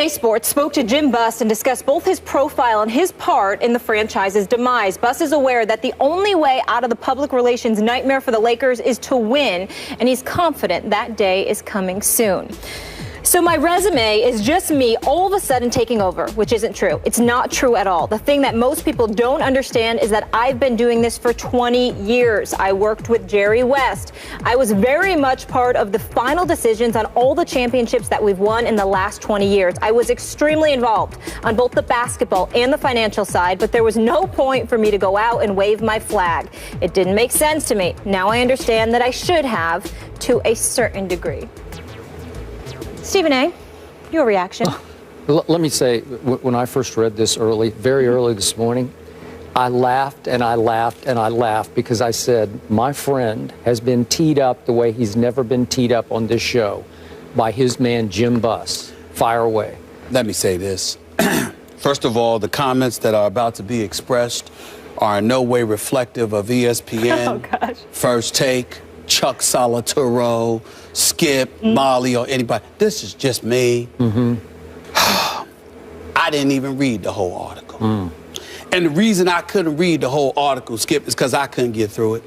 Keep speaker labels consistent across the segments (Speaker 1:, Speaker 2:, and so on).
Speaker 1: Sports spoke to Jim Buss and discussed both his profile and his part in the franchise's demise. Buss is aware that the only way out of the public relations nightmare for the Lakers is to win, and he's confident that day is coming soon. So my resume is just me all of a sudden taking over, which isn't true. It's not true at all. The thing that most people don't understand is that I've been doing this for 20 years. I worked with Jerry West. I was very much part of the final decisions on all the championships that we've won in the last 20 years. I was extremely involved on both the basketball and the financial side, but there was no point for me to go out and wave my flag. It didn't make sense to me. Now I understand that I should have, to a certain degree. Stephen A., your reaction?
Speaker 2: Let me say, when I first read this very early this morning, I laughed and I laughed and I laughed because I said, my friend has been teed up the way he's never been teed up on this show by his man, Jim Buss. Fire away.
Speaker 3: Let me say this. First of all, the comments that are about to be expressed are in no way reflective of ESPN, First Take, Chuck Solitaro, Skip, Molly, or anybody. This is just me. I didn't even read the whole article. And the reason I couldn't read the whole article, Skip, is because I couldn't get through it.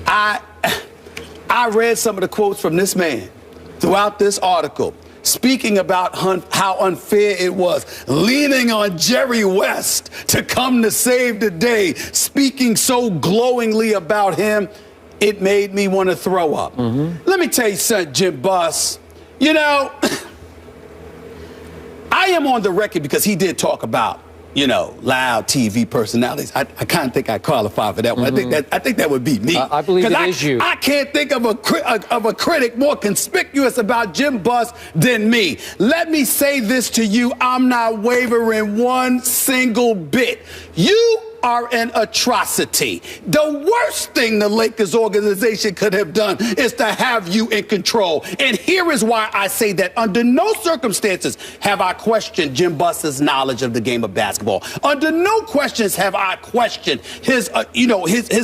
Speaker 3: I read some of the quotes from this man throughout this article, speaking about how unfair it was, leaning on Jerry West to come to save the day, speaking so glowingly about him. It made me want to throw up. Let me tell you something, Jim Buss. You know, I am on the record because he did talk about, you know, loud TV personalities. I kind of think I qualify for that one. I think that would be me.
Speaker 2: I believe it is you.
Speaker 3: I can't think of a critic more conspicuous about Jim Buss than me. Let me say this to you. I'm not wavering one single bit. You are an atrocity. The worst thing the Lakers organization could have done is to have you in control. And here is why I say that under no circumstances have I questioned Jim Buss's knowledge of the game of basketball. Under no questions have I questioned his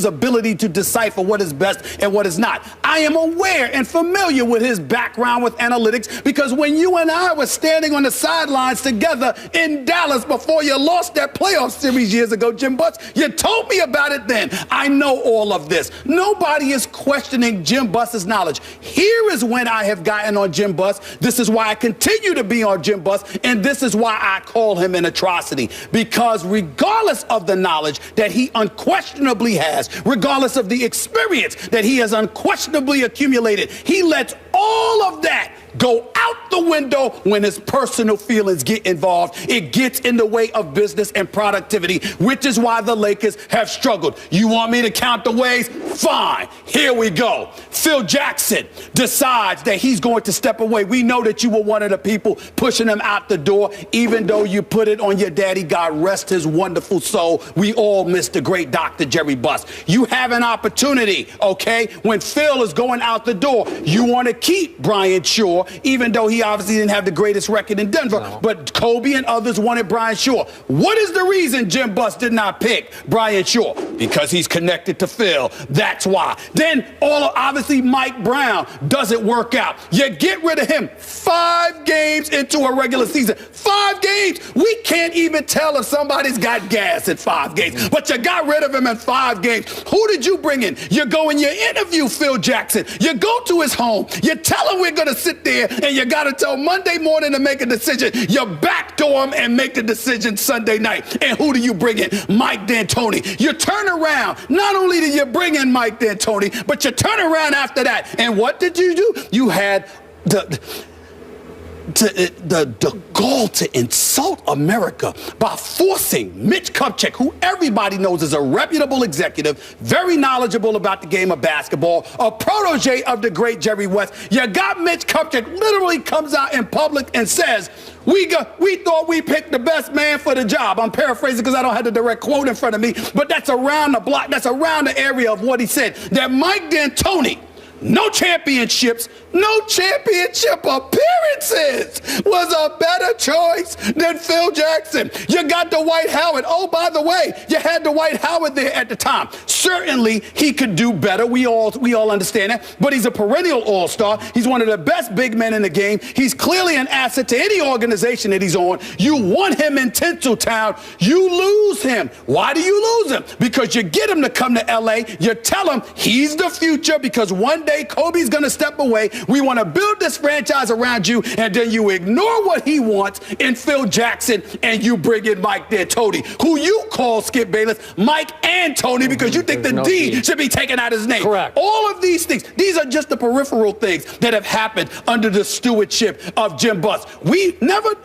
Speaker 3: ability to decipher what is best and what is not. I am aware and familiar with his background with analytics because when you and I were standing on the sidelines together in Dallas before you lost that playoff series years ago, Jim Buss, you told me about it then. I know all of this. Nobody is questioning Jim Buss's knowledge. Here is when I have gotten on Jim Buss. This is why I continue to be on Jim Buss, and this is why I call him an atrocity. Because regardless of the knowledge that he unquestionably has, regardless of the experience that he has unquestionably accumulated, he lets all of that go out the window when his personal feelings get involved. It gets in the way of business and productivity, which is why the Lakers have struggled. You want me to count the ways? Fine. Here we go. Phil Jackson decides that he's going to step away. We know that you were one of the people pushing him out the door, even though you put it on your daddy. God rest his wonderful soul. We all miss the great Dr. Jerry Buss. You have an opportunity, okay? When Phil is going out the door, you want to keep Brian Shaw, even though he obviously didn't have the greatest record in Denver. No. But Kobe and others wanted Brian Shaw. What is the reason Jim Buss did not pick Brian Shaw? Because he's connected to Phil. That's why. Then obviously Mike Brown doesn't work out. You get rid of him 5 games into a regular season. 5 games. We can't even tell if somebody's got gas in 5 games. But you got rid of him in 5 games. Who did you bring in? You go and you interview Phil Jackson. You go to his home. You tell him we're going to sit there and you got until Monday morning to make a decision. You backdoor him and make the decision Sunday night. And who do you bring in? Mike D'Antoni. You turn around. Not only did you bring in Mike D'Antoni, but you turn around after that. And what did you do? You had the gall to insult America by forcing Mitch Kupchak, who everybody knows is a reputable executive, very knowledgeable about the game of basketball, a protege of the great Jerry West. You got Mitch Kupchak literally comes out in public and says, we thought we picked the best man for the job. I'm paraphrasing because I don't have the direct quote in front of me, but that's around the block. That's around the area of what he said. That Mike D'Antoni no championships, no championship appearances was a better choice than Phil Jackson. You got Dwight Howard. Oh, by the way, you had Dwight Howard there at the time. Certainly, he could do better. We all understand that. But he's a perennial all-star. He's one of the best big men in the game. He's clearly an asset to any organization that he's on. You want him in Tinseltown. You lose him. Why do you lose him? Because you get him to come to L.A. You tell him he's the future because one day Kobe's going to step away. We want to build this franchise around you, and then you ignore what he wants in Phil Jackson, and you bring in Mike D'Antoni, who you call Skip Bayless, Mike and Tony, because you think the D should be taken out of his name.
Speaker 2: Correct.
Speaker 3: All of these things, these are just the peripheral things that have happened under the stewardship of Jim Buss. We never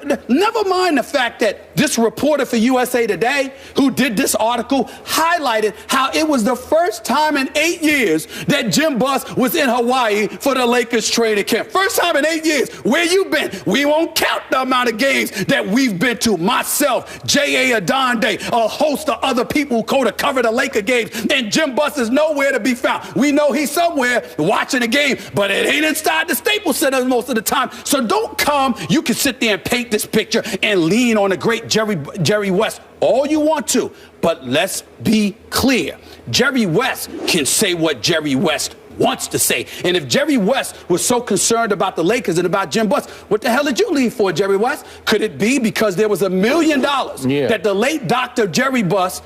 Speaker 3: mind the fact that this reporter for USA Today who did this article highlighted how it was the first time in 8 years that Jim Buss was in Hawaii for the Lakers training camp. First time in 8 years. Where you been? We won't count the amount of games that we've been to. Myself, J.A. Adonde, a host of other people who go to cover the Laker games, and Jim Buss is nowhere to be found. We know he's somewhere watching the game, but it ain't inside the Staples Center most of the time. So don't come. You can sit there and paint this picture and lean on the great Jerry West all you want to, but let's be clear. Jerry West can say what Jerry West wants to say. And if Jerry West was so concerned about the Lakers and about Jim Buss, what the hell did you leave for, Jerry West? Could it be because there was $1 million that the late Dr. Jerry Buss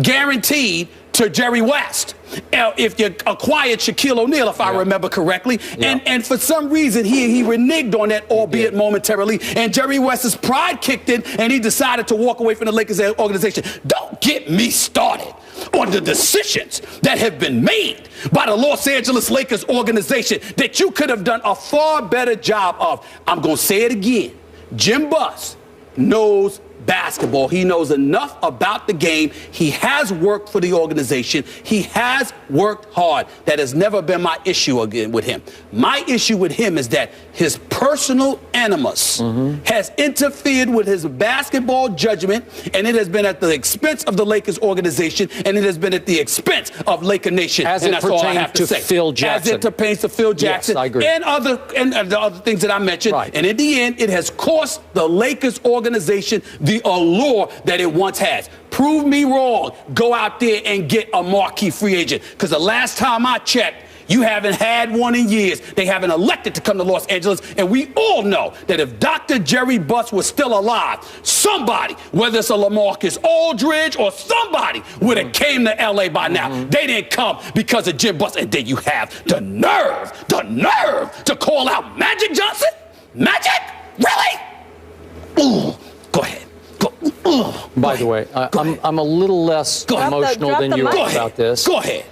Speaker 3: guaranteed to Jerry West if you acquired Shaquille O'Neal, if I remember correctly, and for some reason he reneged on that, albeit momentarily, and Jerry West's pride kicked in, and he decided to walk away from the Lakers organization. Don't get me started on the decisions that have been made by the Los Angeles Lakers organization that you could have done a far better job of. I'm going to say it again. Jim Buss knows basketball. He knows enough about the game. He has worked for the organization. He has worked hard. That has never been my issue again with him. My issue with him is that his personal animus has interfered with his basketball judgment, and it has been at the expense of the Lakers organization, and it has been at the expense of Laker Nation.
Speaker 2: As
Speaker 3: and
Speaker 2: it
Speaker 3: that's all I have to say.
Speaker 2: Phil Jackson.
Speaker 3: As it pertains to Phil Jackson,
Speaker 2: yes, I agree.
Speaker 3: and the other things that I mentioned.
Speaker 2: Right.
Speaker 3: And in the end, it has cost the Lakers organization the allure that it once has. Prove me wrong. Go out there and get a marquee free agent. Because the last time I checked, you haven't had one in years. They haven't elected to come to Los Angeles. And we all know that if Dr. Jerry Buss was still alive, somebody, whether it's a LaMarcus Aldridge or somebody, would have came to L.A. by now. They didn't come because of Jim Buss. And then you have the nerve to call out Magic Johnson? Magic? Really? Ooh, go ahead.
Speaker 2: By the way, I'm a little less emotional than you are about this.
Speaker 3: Go ahead.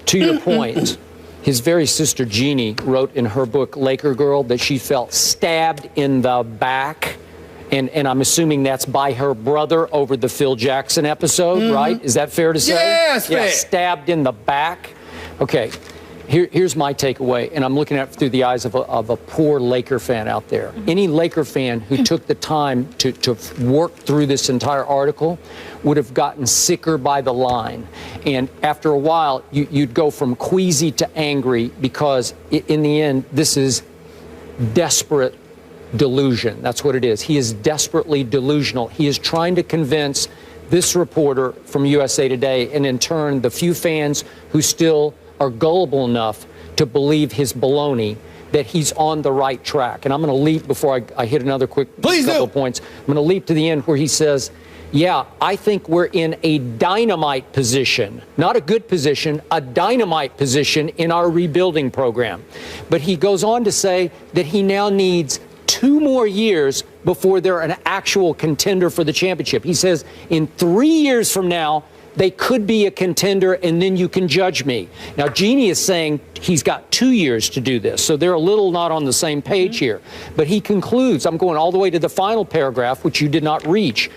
Speaker 2: To your point, his very sister Jeannie wrote in her book Laker Girl that she felt stabbed in the back, and I'm assuming that's by her brother over the Phil Jackson episode, right? Is that fair to say?
Speaker 3: Yes,
Speaker 2: yeah, stabbed in the back. Okay. Here's my takeaway, and I'm looking at it through the eyes of a poor Laker fan out there. Any Laker fan who took the time to work through this entire article would have gotten sicker by the line. And after a while, you'd go from queasy to angry because, in the end, this is desperate delusion. That's what it is. He is desperately delusional. He is trying to convince this reporter from USA Today, and in turn, the few fans who still are gullible enough to believe his baloney, that he's on the right track. And I'm going to leap before I hit another quick couple of points. I'm going to leap to the end where he says, yeah, I think we're in a dynamite position, not a good position, a dynamite position in our rebuilding program. But he goes on to say that he now needs 2 more years before they're an actual contender for the championship. He says in 3 years from now, they could be a contender, and then you can judge me. Now, Jeannie is saying he's got 2 years to do this, so they're a little not on the same page here. But he concludes, I'm going all the way to the final paragraph, which you did not reach.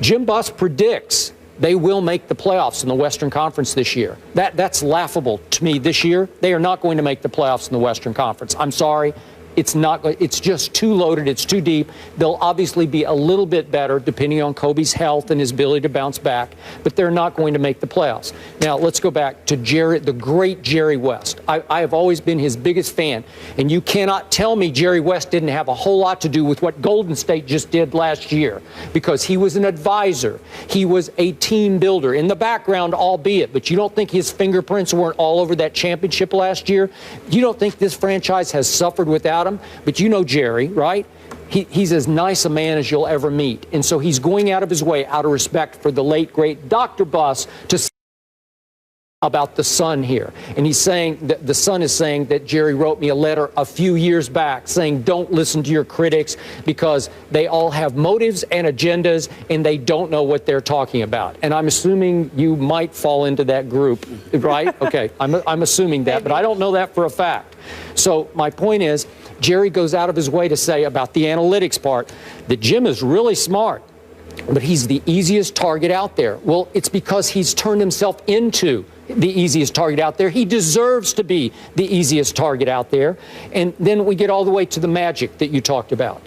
Speaker 2: Jim Buss predicts they will make the playoffs in the Western Conference this year. That's laughable to me this year. They are not going to make the playoffs in the Western Conference. I'm sorry. It's not. It's just too loaded. It's too deep. They'll obviously be a little bit better depending on Kobe's health and his ability to bounce back, but they're not going to make the playoffs. Now, let's go back to Jerry, the great Jerry West. I have always been his biggest fan, and you cannot tell me Jerry West didn't have a whole lot to do with what Golden State just did last year, because he was an advisor. He was a team builder in the background, albeit, but you don't think his fingerprints weren't all over that championship last year? You don't think this franchise has suffered without him? But you know Jerry, right? He's as nice a man as you'll ever meet. And so he's going out of his way, out of respect for the late, great Dr. Buss, to say about the Sun here. And he's saying that the Sun is saying that Jerry wrote me a letter a few years back saying, don't listen to your critics because they all have motives and agendas and they don't know what they're talking about. And I'm assuming you might fall into that group, right? Okay, I'm assuming that, but I don't know that for a fact. So my point is, Jerry goes out of his way to say about the analytics part that Jim is really smart, but he's the easiest target out there. Well, it's because he's turned himself into the easiest target out there. He deserves to be the easiest target out there. And then we get all the way to the Magic that you talked about.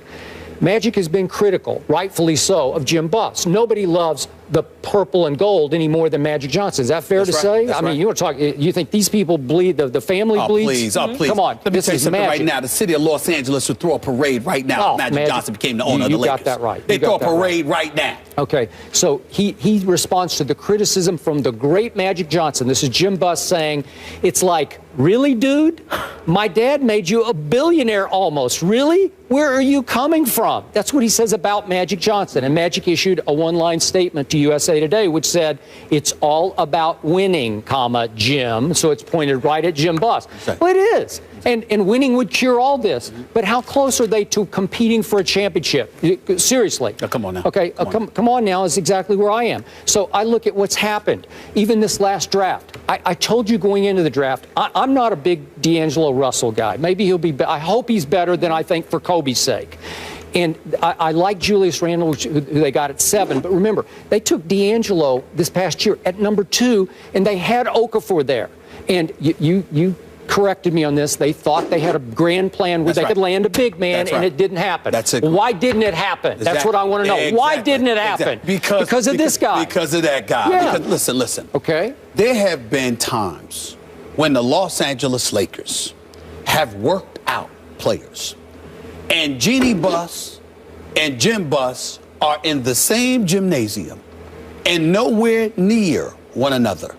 Speaker 2: Magic has been critical, rightfully so, of Jim Buss. Nobody loves the purple and gold any more than Magic Johnson. Is that fair to say? I mean, you want to talk? You think these people bleed? The family bleeds?
Speaker 3: Please.
Speaker 2: Come on,
Speaker 3: Let me tell you something right now. The city of Los Angeles would throw a parade right now if Magic Johnson became the owner of the Lakers.
Speaker 2: You got that right.
Speaker 3: They'd throw a parade right now.
Speaker 2: Okay, so he responds to the criticism from the great Magic Johnson. This is Jim Buss saying, it's like, really, dude? My dad made you a billionaire almost. Really? Where are you coming from? That's what he says about Magic Johnson. And Magic issued a one-line statement to USA Today, which said, it's all about winning, comma, Jim. So it's pointed right at Jim Buss. Well, it is. And winning would cure all this. But how close are they to competing for a championship? Seriously.
Speaker 3: Oh, come on now.
Speaker 2: Okay, come on now is exactly where I am. So I look at what's happened. Even this last draft. I told you going into the draft, I'm not a big D'Angelo Russell guy. Maybe he'll be, I hope he's better than I think for Kobe's sake. And I like Julius Randle, who they got at 7. But remember, they took D'Angelo this past year at number 2, and they had Okafor there. And you corrected me on this. They thought they had a grand plan where they could land a big man, and it didn't happen.
Speaker 3: That's it.
Speaker 2: Why didn't it happen? That's what I want to know.
Speaker 3: Exactly.
Speaker 2: Why didn't it happen? Because of this guy.
Speaker 3: Because of that guy.
Speaker 2: Yeah.
Speaker 3: Because, listen.
Speaker 2: Okay.
Speaker 3: There have been times when the Los Angeles Lakers have worked out players. And Jeannie Buss and Jim Buss are in the same gymnasium and nowhere near one another.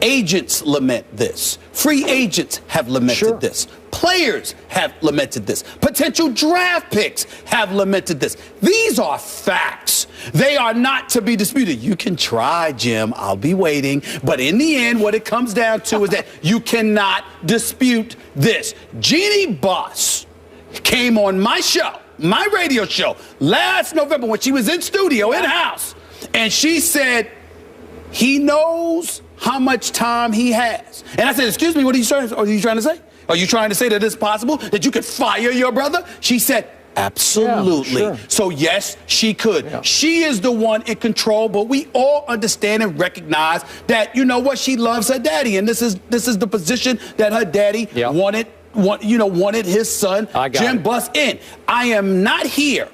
Speaker 3: Agents lament this. Free agents have lamented this. Players have lamented this. Potential draft picks have lamented this. These are facts. They are not to be disputed. You can try, Jim. I'll be waiting. But in the end, what it comes down to is that you cannot dispute this. Jeannie Buss came on my show, my radio show, last November when she was in studio, in-house, and she said he knows how much time he has. And I said, excuse me, what are you trying to say? Are you trying to say that it's possible that you could fire your brother? She said, absolutely. Yeah, sure. So yes, she could. Yeah. She is the one in control, but we all understand and recognize that, you know what, she loves her daddy, and this is the position that her daddy wanted his son, Jim Buss, in. I am not here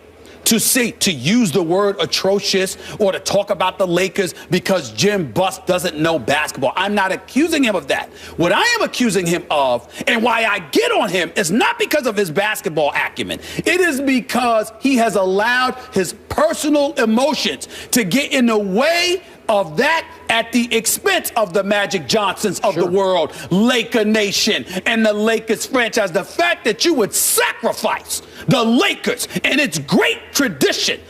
Speaker 3: to use the word atrocious or to talk about the Lakers because Jim Buss doesn't know basketball. I'm not accusing him of that. What I am accusing him of, and why I get on him, is not because of his basketball acumen. It is because he has allowed his personal emotions to get in the way of that at the expense of the Magic Johnsons of the world, Laker Nation, and the Lakers franchise. The fact that you would sacrifice the Lakers and its great tradition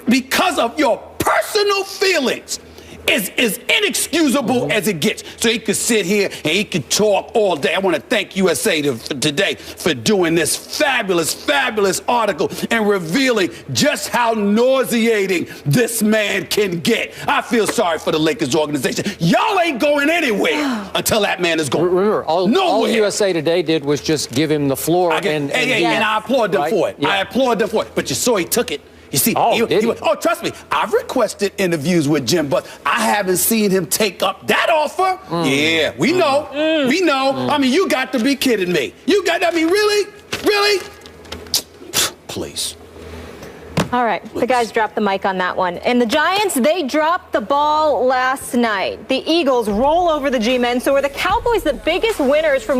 Speaker 3: because of your personal feelings is inexcusable as it gets. So he could sit here and he could talk all day. I want to thank USA Today for doing this fabulous article and revealing just how nauseating this man can get. I feel sorry for the Lakers organization. Y'all ain't going anywhere until that man is gone.
Speaker 2: Remember, all USA Today did was just give him the floor. And
Speaker 3: I applaud them for it. Yeah. I applaud them for it. But you saw he took it. You see, trust me, I've requested interviews with Jim Buss. I haven't seen him take up that offer. Yeah, we know. We know. I mean, you got to be kidding me. Really? Really? Please.
Speaker 1: All right, the guys dropped the mic on that one. And the Giants, they dropped the ball last night. The Eagles roll over the G-men, so are the Cowboys the biggest winners from